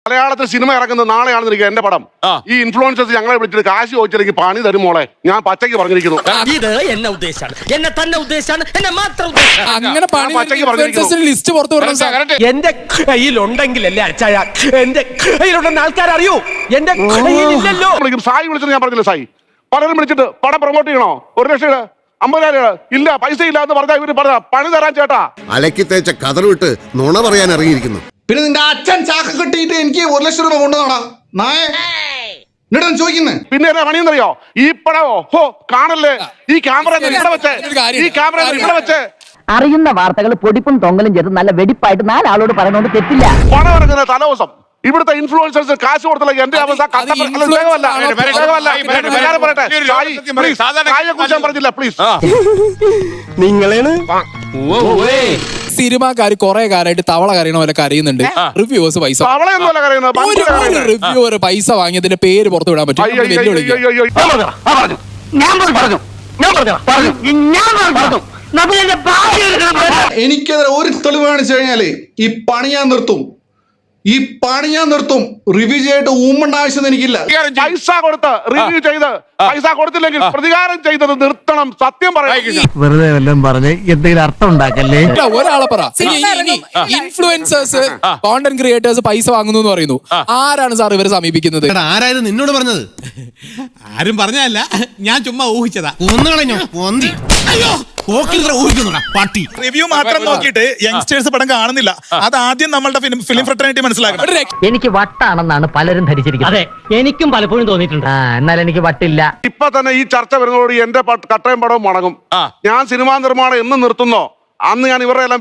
മലയാളത്തിൽ സിനിമ ഇറങ്ങുന്നത് നാളെയാണെന്ന് എനിക്ക് എന്റെ പടം. ഈ ഇൻഫ്ലുവൻസേഴ്സ് ഞങ്ങളെ വിളിച്ചിട്ട് കാശ് ചോദിച്ചിട്ട് പണി തരും മോളെ, ഞാൻ പച്ചയ്ക്ക് പറഞ്ഞിരിക്കുന്നു. ഇത് എന്നെ ഉദ്ദേശാണ്, എന്നെ തന്നെ ഉദ്ദേശാണ്, എന്നെ മാത്രം അങ്ങനെ ലിസ്റ്റ് പുറത്തു വിടണം. എന്റെ കയ്യിലുണ്ടെങ്കിലല്ലേ അച്ചായ എന്റെ കയ്യിലുണ്ടെന്ന് ആൾക്കാർ അറിയൂ. എന്റെ കയ്യിലില്ലല്ലോ. സായി വിളിച്ചിട്ട് ഞാൻ പറഞ്ഞില്ല, സായി പലരും വിളിച്ചിട്ട് പടം പ്രൊമോട്ട് ചെയ്യണോ, 1 ലക്ഷം 50,000 ഇല്ല, പൈസ ഇല്ല എന്ന് പറഞ്ഞാൽ ഇവര് പറഞ്ഞ പണി തരാൻ ചേട്ടാ. അലക്കി തേച്ച കതർ വിട്ട് നുണ പറയാൻ ഇറങ്ങിയിരിക്കുന്നു. പിന്നെ നിന്റെ അച്ഛൻ ചാക്ക് കിട്ടിയിട്ട് എനിക്ക് 1 ലക്ഷം രൂപ കൊണ്ടുവന്നാ നായ എന്നിട്ട് ചോദിക്കുന്നേ. പിന്നെ എന്നാ പണിയെന്നറിയോ, ഈ പടമോ ഹോ കാണല്ലേ, ഈ ക്യാമറ ഇവിടെ വെച്ചേ, ഈ ക്യാമറ ഇവിടെ വെച്ചേ. അറിയുന്ന വാർത്തകൾ പൊടിപ്പും തൊങ്ങലും ചെയ്ത് നല്ല വെടിപ്പായിട്ട് 4 ആളോട് പറയുന്നോണ്ട് തെറ്റില്ല. പണം ഇറങ്ങുന്ന തലേദിവസം ഇവിടുത്തെ ഇൻഫ്ലുവൻസേഴ്സ് കാശ് കൊടുത്തില്ല. എന്റെ അവസ്ഥ പറഞ്ഞില്ല പ്ലീസ്. നിങ്ങളാണ് സിനിമാക്കാര് കുറെ കാലമായിട്ട് തവള കരയണ പോലെ കരയുന്നുണ്ട്. റിവ്യൂവേഴ്സ് പൈസ റിവ്യൂവർ പൈസ വാങ്ങിയതിന്റെ പേര് പുറത്തു വിടാൻ പറ്റും. എനിക്കെതിരെ ഒരു തെളിവ് കാണിച്ചു കഴിഞ്ഞാല് ഈ പണി ഞാൻ നിർത്തും, ഈ പണി ഞാൻ നിർത്തും. റിവ്യൂ ചെയ്തിട്ട് ഊമ്മണ്ട ആവശ്യം എനിക്കില്ല. പൈസ കൊടുത്ത് റിവ്യൂ ചെയ്ത് പൈസ കൊടുത്തില്ലെങ്കിൽ പ്രതികാരം ചെയ്തത് നിർത്തണം. സത്യം പറയാം. വെറുതെ വല്ലതും പറഞ്ഞ് എന്തെങ്കിലും അർത്ഥം ഉണ്ടാക്കല്ലേ. ഒരാളെ പറ, ഇൻഫ്ലുവൻസേഴ്സ് കോണ്ടന്റ് ക്രിയേറ്റേഴ്സ് പൈസ വാങ്ങുന്നു എന്ന് പറയുന്നു. ആരാണ് സാർ ഇവരെ സമീപിക്കുന്നത്? ആരായിരുന്നു നിന്നോട് പറഞ്ഞത്? ആരും പറഞ്ഞല്ല, ഞാൻ ചുമ്മാ ഊഹിച്ചതാ. റിവ്യൂ മാത്രം നോക്കിയിട്ട് യങ്സ്റ്റേഴ്സ് പടം കാണുന്നില്ല. അത് ആദ്യം നമ്മളുടെ ഫിലിം ഫ്രട്ടേണിറ്റി മനസ്സിലാക്കണം. എനിക്ക് വട്ടാണെന്നാണ് പലരും ധരിച്ചിരിക്കുന്നത്. അതെ, എനിക്കും പലപ്പോഴും തോന്നിയിട്ടുണ്ട്. എന്നാൽ എനിക്ക് വട്ടില്ല. ഇപ്പൊ തന്നെ ഈ ചർച്ച വരുന്നതോട് എന്റെ കട്ടയും പടവും മുടങ്ങും. ഞാൻ സിനിമാ നിർമ്മാണം എന്ന് നിർത്തുന്നോ അന്ന് ഞാൻ ഇവരുടെ എല്ലാം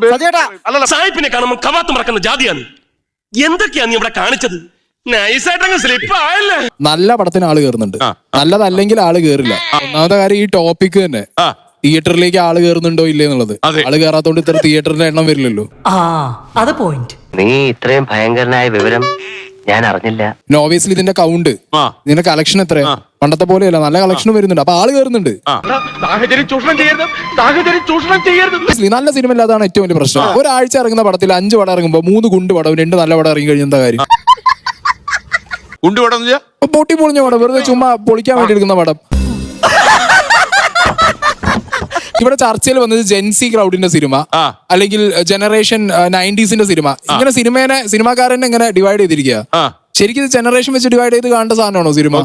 സായിപ്പിനെ കാണുമ്പോൾ കവാത്ത് മറക്കുന്ന ജാതിയാണ്. എന്തൊക്കെയാണ് നീ ഇവിടെ കാണിച്ചത്? നല്ല പടത്തിന് ആള് കയറുന്നുണ്ട്, നല്ലതല്ലെങ്കിൽ ആള് കേറില്ല. ഒന്നാമത്തെ കാര്യം ഈ ടോപ്പിക് തന്നെ, തിയേറ്ററിലേക്ക് ആള് കയറുന്നുണ്ടോ ഇല്ലേ എന്നുള്ളത്. ആള് കയറാത്തോണ്ട് ഇത്ര തിയേറ്ററിന്റെ എണ്ണം വരില്ലല്ലോ. നീ ഇത്രയും ഭയങ്കരനായ വിവരം ഞാൻ അറിഞ്ഞില്ല. ഓബിയസ്ലി ഇതിന്റെ കൗണ്ട്, ഇതിന്റെ കളക്ഷൻ എത്ര പണ്ടത്തെ പോലെയല്ല, നല്ല കളക്ഷൻ വരുന്നുണ്ട്. അപ്പൊ ആള് കയറുന്നുണ്ട്. നല്ല സിനിമ ഇല്ലാതാണ് ഏറ്റവും വലിയ പ്രശ്നം. ഒരാഴ്ച ഇറങ്ങുന്ന പടത്തിൽ 5 പടം ഇറങ്ങുമ്പോ 3 ഗുണ്ട് പടം 2 നല്ല പടം ഇറങ്ങി കഴിഞ്ഞ എന്താ കാര്യം? പൊട്ടി പൊളിഞ്ഞ പടം, വെറുതെ ചുമ്മാ പൊളിക്കാൻ വേണ്ടി എടുക്കുന്ന പടം. ഇവിടെ ചർച്ചയിൽ വന്നത് ജെൻസി ക്രൗഡിന്റെ സിനിമ അല്ലെങ്കിൽ ജനറേഷൻ 90s സിനിമ. ഇങ്ങനെ സിനിമാക്കാരനെ ഇങ്ങനെ ഡിവൈഡ് ചെയ്തിരിക്കുക. ശരിക്കും ഇത് ജനറേഷൻ വെച്ച് ഡിവൈഡ് ചെയ്ത് കാണേണ്ട സാധനമാണോ സിനിമ?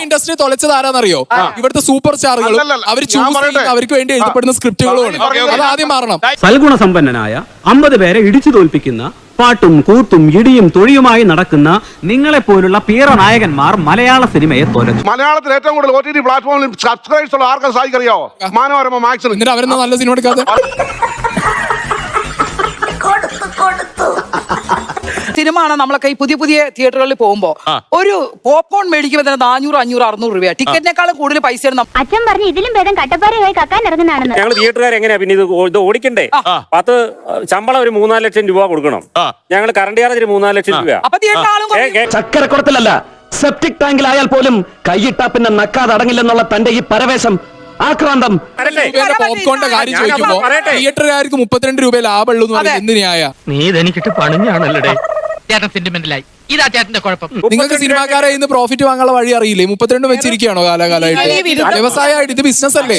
ഇൻഡസ്ട്രി തൊലച്ചത് ആരാന്നറിയോ? ഇവിടുത്തെ സൂപ്പർ സ്റ്റാറുകളും അവർക്ക് വേണ്ടി എഴുതപ്പെടുന്ന സ്ക്രിപ്റ്റുകളും. അത് ആദ്യം മാറണം. സൽഗുണ സമ്പന്നനായ 50 പേരെ ഇടിച്ചു തോൽപ്പിക്കുന്ന പാട്ടും കൂത്തും ഇടിയും തൊഴിയുമായി നടക്കുന്ന നിങ്ങളെ പോലുള്ള പീറ നായകന്മാർ മലയാള സിനിമയെ തോലച്ചു. മലയാളത്തിൽ ഏറ്റവും കൂടുതൽ OTT പ്ലാറ്റ്ഫോമിൽ സബ്സ്ക്രൈബേഴ്സ് ഉള്ള ആർക്കും സാധിക്കറിയോ? മനോരമ, മാക്സ്. എന്നിട്ട് അവരെന്താ നല്ല സിനിമ എടുക്കാതെ? സിനിമ ആണ് നമ്മളൊക്കെ ഈ പുതിയ തിയേറ്ററുകളിൽ പോകുമ്പോ ഒരു പോപ്കോൺ മേടിക്കുമ്പോൾ തന്നെ 400, 500, 600 രൂപ. ടിക്കറ്റിനേക്കാളും കൂടുതൽ പൈസയാണ്. അച്ഛൻ പറഞ്ഞു ഇതിലും ഭേദം കട്ടപ്പാറയായി കക്കാൻ ഇറങ്ങുന്നതാണെന്ന്. ഞങ്ങൾ തിയേറ്ററുകാർ എങ്ങനെയാ പിന്നെ ഇത് ഓടിക്കണ്ടേ? 10 ശമ്പളം ഒരു 3-4 ലക്ഷം രൂപ കൊടുക്കണം. ഞങ്ങൾ കറണ്ട് ചാർജ് 3-4 ലക്ഷം രൂപ. ചക്കരക്കുളത്തിലല്ല, സെപ്റ്റിക് ടാങ്കിലായാൽ പോലും കൈയിട്ടാ പിന്നെ നക്കാതെ അടങ്ങില്ലെന്നുള്ള തന്റെ ഈ പരവേശം, ആക്രാന്തം. പോപ്കോണിന്റെ കാര്യം ചോദിക്കുമ്പോ തിയേറ്ററുകാർക്ക് 32 രൂപ ലാഭമുള്ളൂ എന്ന് പറയുന്നത് എന്ത് ന്യായ? നീ ഇതെനിക്കിട്ട് പണിഞ്ഞാണല്ലേ. ചേട്ടൻ സെന്റിമെന്റലായി. ഇതാ ചേട്ടന്റെ കുഴപ്പം. നിങ്ങൾക്ക് സിനിമാക്കാരെ ഇന്ന് പ്രോഫിറ്റ് വാങ്ങാനുള്ള വഴി അറിയില്ലേ? 32 വെച്ചിരിക്കുകയാണോ കാലാകാലമായിട്ട്? വ്യവസായമായിട്ട് ഇത് ബിസിനസ് അല്ലേ?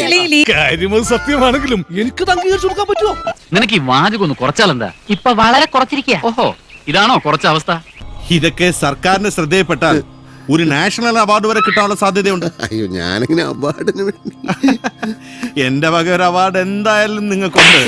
സത്യമാണെങ്കിലും എനിക്ക് അംഗീകരിച്ചു കൊടുക്കാൻ പറ്റുമോ? നിനക്ക് ഈ വാചകം ഒന്ന് കുറച്ചാലെന്താ? ഇപ്പൊ വളരെ കുറച്ചിരിക്കുക. ഓഹോ, ഇതാണോ കുറച്ച അവസ്ഥ? ഇതൊക്കെ സർക്കാരിന്റെ ശ്രദ്ധയിൽപ്പെട്ടാൽ ഒരു നാഷണൽ അവാർഡ് വരെ കിട്ടാനുള്ള സാധ്യതയുണ്ട്. അയ്യോ, ഞാനിങ്ങനെ അവാർഡിന് വേണ്ടി എന്റെ വക ഒരു അവാർഡ് എന്തായാലും നിങ്ങൾക്കുണ്ട്.